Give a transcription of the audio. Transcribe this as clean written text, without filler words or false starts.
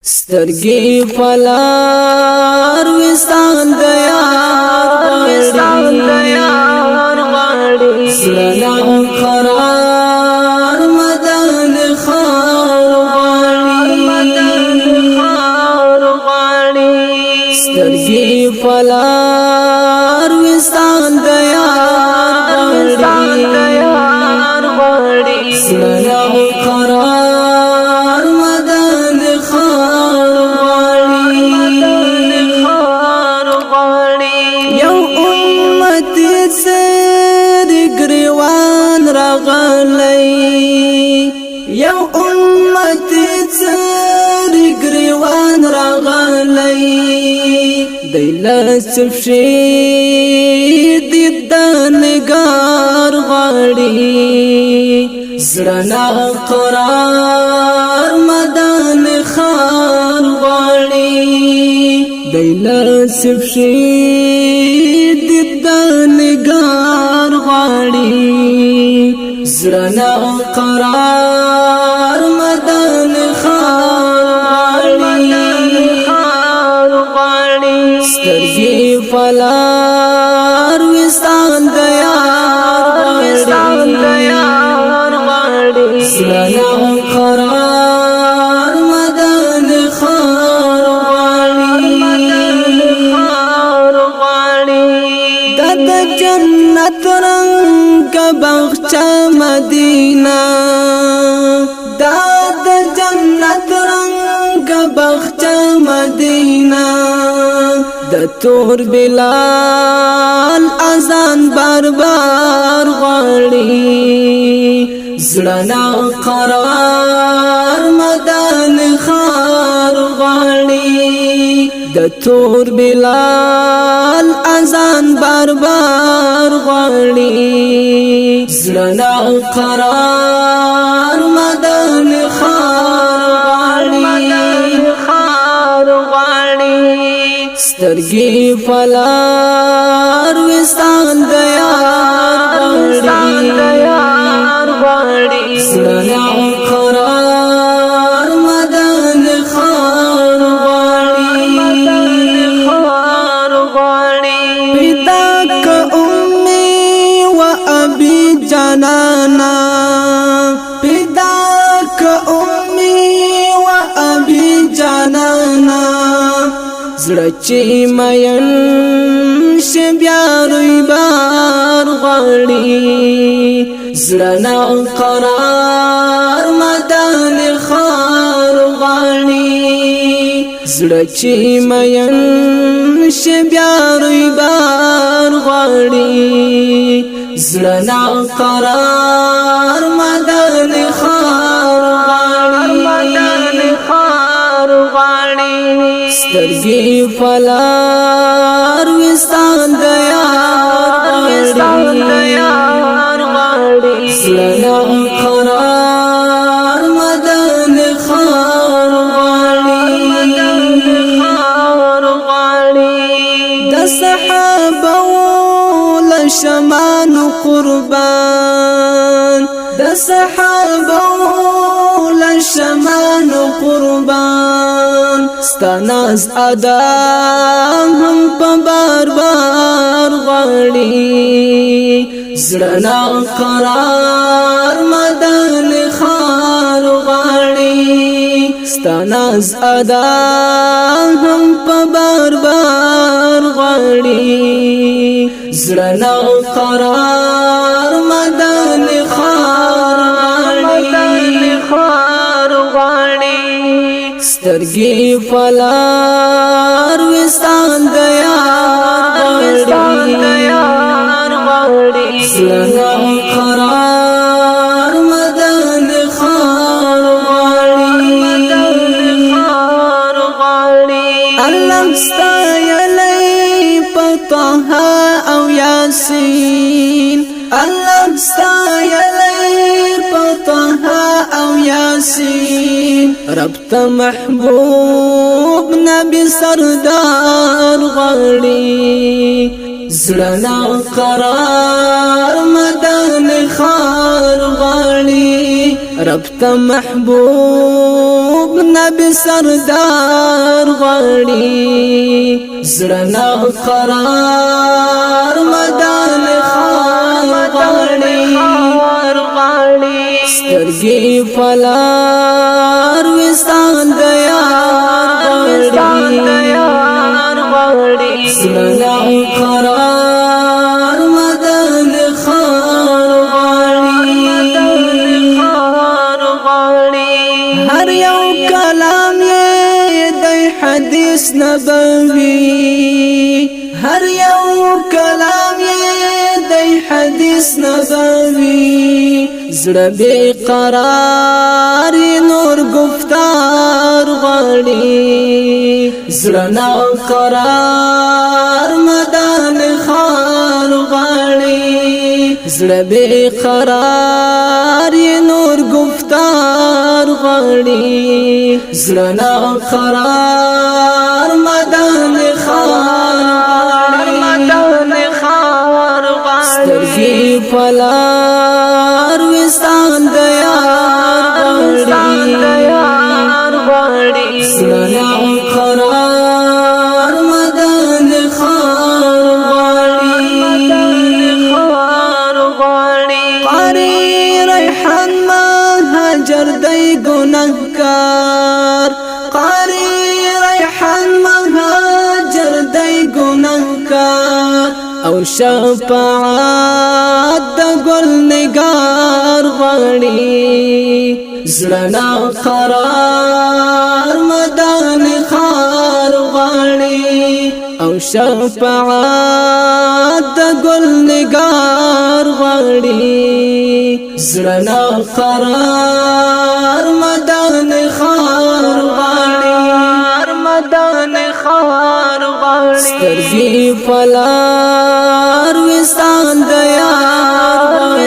سترګې فلار وستان د یار غاړي سلا قرار مدن خار غاړي سترګې فلار وستان د یار غاړي سلا قرار مدن یو امت سر گریوان راغلی یو امت سر گریوان راغلی دیلسف شید د نگار غاړي زړه قرار مدن خار غاړي دیلسف شید د نگار غاړي زړه قرار مدن خار غاړي سترګې فلار وستان د یار غاړي زړه قرار مدن خار غاړي د جنت رنگ بغچه مدینہ د جنت رنگ بغچه مدینہ د تور بلال اذان بار بار غاړي زړه قرار مدن خار غاړي د تور بلال اذان بار بار غاړي زړه قرار مدن خار غاړي سترګې فلار وستان د یار غاړي زړه قرار مدن خار غاړي پیدا ک امي و ابي جانانا پیدا ک امي و ابي جانانا زړه چې مین شبیا روی بار غاړي زړه قرار مدن خار غاړي زړه چې مین شبیا روی بار غاړي زړه قرار مدن خار غاړي سترګې فلار وستان د یار غاړي زړه قرار مدن خار غاړي د صحابه لشمان قربان د صحابه لشمان قربان ستاناز ادا هم په بار بار غاړي زړه قرار مدن خار غاړي ستاناز ادا هم په بار بار غاړي زړه قرار مدن خار غاړي سترګې فلار وستان د یار غاړي زړه قرار مدن خار غاړي الله ستایلی پطه او یاسین الله ستایلی پطه او یاسین رب ته محبوب نبی سردار غاړي زړه قرار مدن خار غاړي رب ته محبوب نبی سردار غړي زړه قرار مدان خان غړي سترګې فلار وستان د یار غړي زړه قرار مدان خان غړي هر یو کلام یې د حدیث نبوي هر یو کلام یې د حدیث نبوي زړه بے قرار نور گفتار غړي زړه نا قرار مدان خان غړي زړه بے قرار نور گفتار غړي زړه نا قرار مدان خان سترګې فلار وستان د یار غړي زړه قرار مدان خان غړي قاری ریحان مهاجر دی ګناهګار قاری ریحان مهاجر دی ګناهګار او شفاعت د ګل نگار غړي زړه قرار مدان خار غړي او شفاعت د ګل نگار غړي زړه قرار مدان خار غړي سترګې فلار وستان د یار